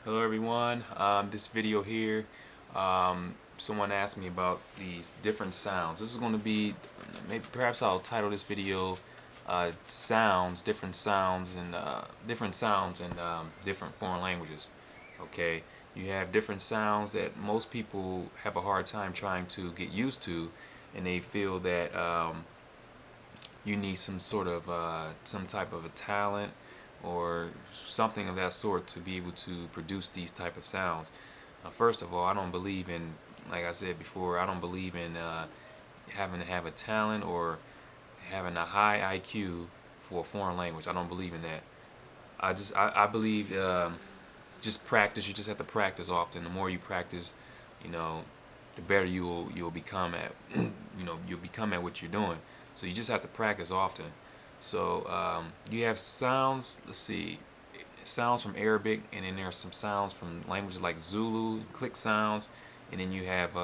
Hello everyone. This video here, someone asked me about these different sounds. This is going to be, maybe perhaps I'll title this video different sounds and different foreign languages. Okay, you have different sounds that most people have a hard time trying to get used to, and they feel that you need some type of a talent or something of that sort to be able to produce these type of sounds. First of all, I don't believe in, like I said before, I don't believe in having to have a talent or having a high IQ for a foreign language. I don't believe in that. I believe just practice. You just have to practice often. The more you practice, you know, the better you'll become at you'll become at what you're doing. So you just have to practice often. So you have sounds. Let's see, sounds from Arabic, and then there's some sounds from languages like Zulu, click sounds, and then you have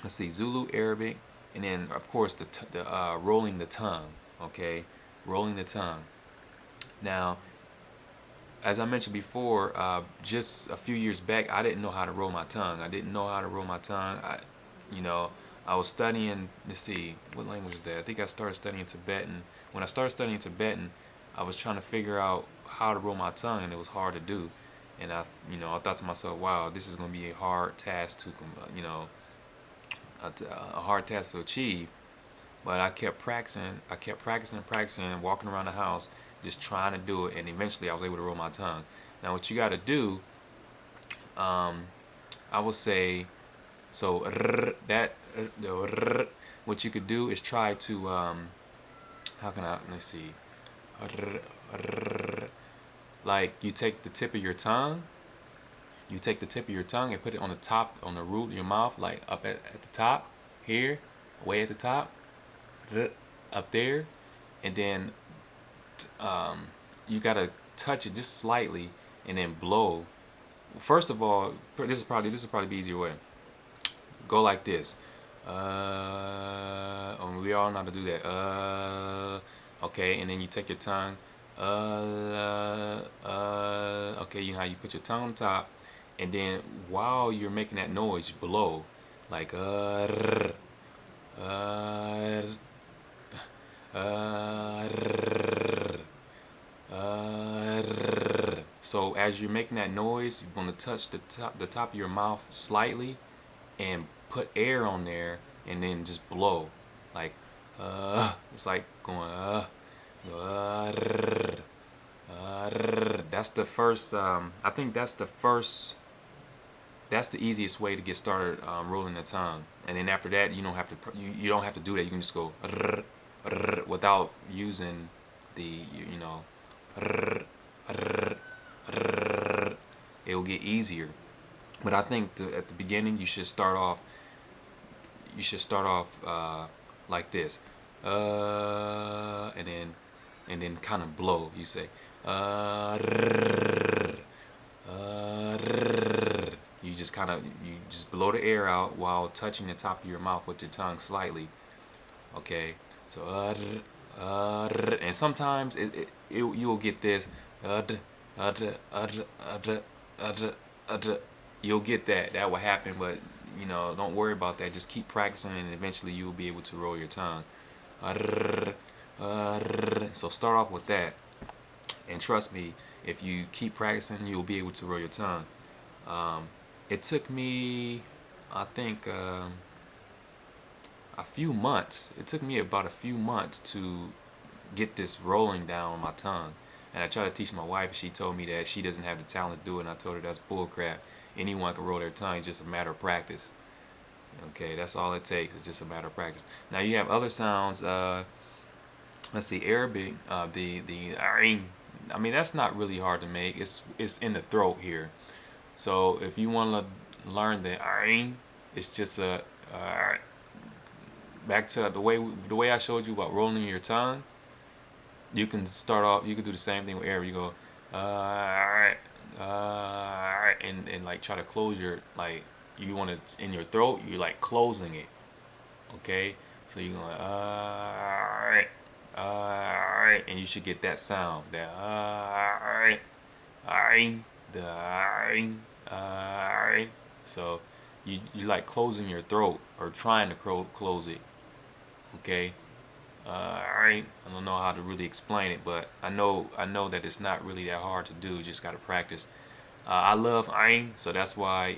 let's see, Zulu, Arabic, and then of course the rolling the tongue. Okay, rolling the tongue. Now, as I mentioned before, just a few years back, I didn't know how to roll my tongue. I didn't know how to roll my tongue. You know, I was studying. Let's see, what language is that? I think I started studying Tibetan. When I started studying Tibetan, I was trying to figure out how to roll my tongue, and it was hard to do. And I thought to myself, wow, this is going to be a hard task to, a hard task to achieve. But I kept practicing. I kept practicing, walking around the house, just trying to do it, and eventually I was able to roll my tongue. Now, what you got to do, I will say, so what you could do is try to, how can I, let's see, like you take the tip of your tongue, and put it on the top, on the root of your mouth, like up at the top, here, way at the top, up there, and then you gotta touch it just slightly and then blow. First of all, this is probably the easier way. Go like this. We all know how to do that. Okay, and then you take your tongue. Okay, you know how you put your tongue on top, and then while you're making that noise, blow like so as you're making that noise, you're going to touch the top of your mouth slightly and put air on there and then just blow. Like, it's like going, that's the first, I think that's the easiest way to get started rolling the tongue. And then after that, you don't have to do that. You can just go without using the, it'll get easier. But I think at the beginning you should start off like this, and then kind of blow. You say, you just blow the air out while touching the top of your mouth with your tongue slightly. Okay, so and sometimes you will get this, you'll get that. That will happen, but don't worry about that. Just keep practicing, and eventually you will be able to roll your tongue. So start off with that, and trust me, if you keep practicing, you'll be able to roll your tongue. It took me, I think, a few months. It took me about a few months to get this rolling down on my tongue. And I tried to teach my wife. She told me that she doesn't have the talent to do it, and I told her that's bullcrap. Anyone can roll their tongue. It's just a matter of practice. Okay, that's all it takes. It's just a matter of practice. Now you have other sounds. Let's see, Arabic. The I mean, that's not really hard to make. It's in the throat here. So if you want to learn the it's just a back to the way I showed you about rolling your tongue. You can start off. You can do the same thing with Arabic. You go and like try to close your, like, you want to in your throat. You're like closing it. Okay, so you're going and you should get that sound. That the so you like closing your throat or trying to close it. Okay. I don't know how to really explain it, but I know that it's not really that hard to do. You just gotta practice. I love ayn, so that's why,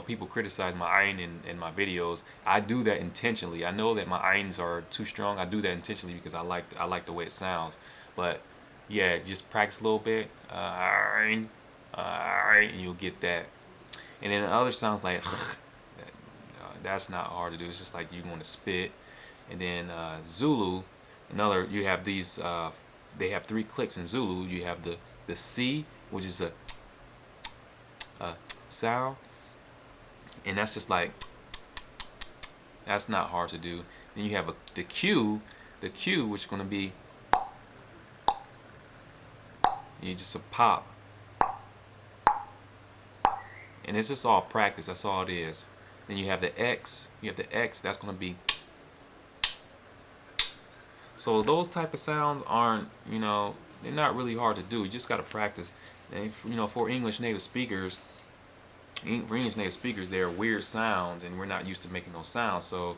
people criticize my ayn in my videos. I do that intentionally. I know that my ayns are too strong. I do that intentionally because I like the way it sounds. But yeah, just practice a little bit, ayn, and you'll get that. And then the other sounds like that's not hard to do. It's just like you want to spit. And then Zulu, you have these. They have 3 clicks in Zulu. You have the C, which is a sound, and that's just like, that's not hard to do. Then you have the Q, which is going to be, you just a pop, and it's just all practice. That's all it is. Then you have the X. That's going to be. So those type of sounds aren't, they're not really hard to do. You just got to practice. And for English native speakers, they're weird sounds, and we're not used to making those sounds. So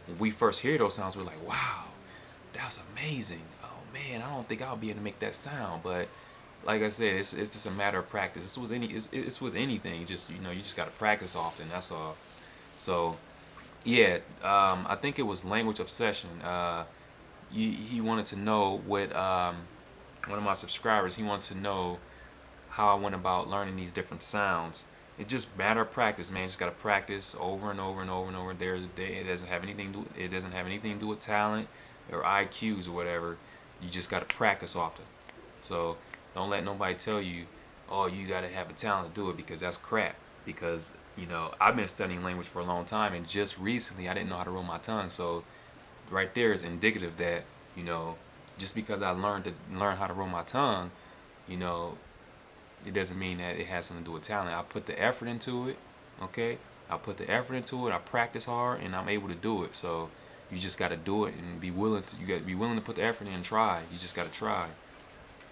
when we first hear those sounds, we're like, wow, that was amazing. Oh man, I don't think I'll be able to make that sound. But like I said, it's just a matter of practice. It's with anything. Just you just got to practice often. That's all. So yeah, I think it was Language Obsession. He wanted to know what, one of my subscribers, he wants to know how I went about learning these different sounds. It's just matter of practice, man. You just gotta practice over and over and over and over. It doesn't have anything to do with talent or IQs or whatever. You just gotta practice often. So don't let nobody tell you, oh, you gotta have a talent to do it, because that's crap. Because I've been studying language for a long time, and just recently I didn't know how to roll my tongue. So right there is indicative that just because I learn how to roll my tongue, it doesn't mean that it has something to do with talent. I put the effort into it. Okay, I put the effort into it. I practice hard, and I'm able to do it. So you just got to do it and be willing to. You got to be willing to put the effort in and try. You just got to try.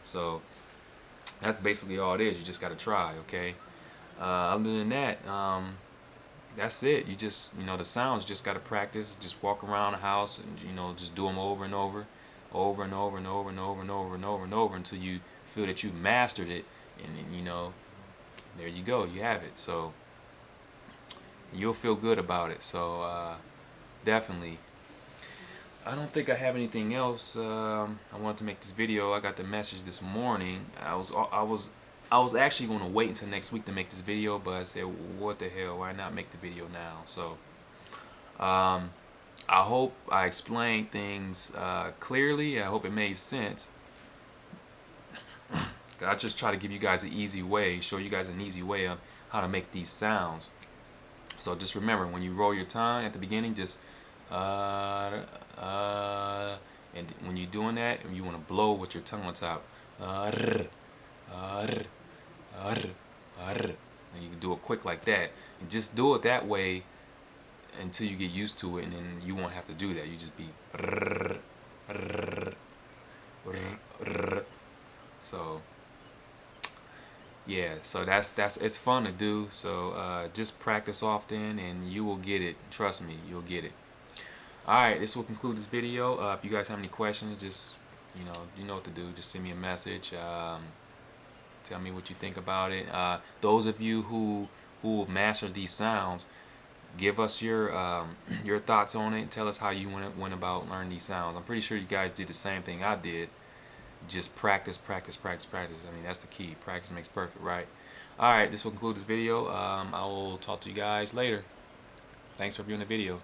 So that's basically all it is. You just got to try. Okay. Other than that, that's it. You just, the sounds, just got to practice. Just walk around the house and, just do them over and over, over and over and over and over and over and over and over until you feel that you've mastered it. And then, there you go. You have it. So you'll feel good about it. So definitely. I don't think I have anything else. I wanted to make this video. I got the message this morning. I was actually going to wait until next week to make this video, but I said, what the hell, why not make the video now? So I hope I explained things clearly. I hope it made sense. I just try to give you guys an easy way, show you guys an easy way of how to make these sounds. So just remember, when you roll your tongue at the beginning, just and when you're doing that, you want to blow with your tongue on top. And you can do it quick like that. And just do it that way until you get used to it, and then you won't have to do that. You just be so yeah, so that's it's fun to do. So just practice often and you will get it. Trust me, you'll get it. Alright, this will conclude this video. If you guys have any questions, just you know what to do. Just send me a message. Tell me what you think about it. Those of you who master these sounds, give us your thoughts on it. Tell us how you went about learning these sounds. I'm pretty sure you guys did the same thing I did. Just practice, practice, practice, practice. I mean, that's the key. Practice makes perfect, right? Alright, this will conclude this video. I will talk to you guys later. Thanks for viewing the video.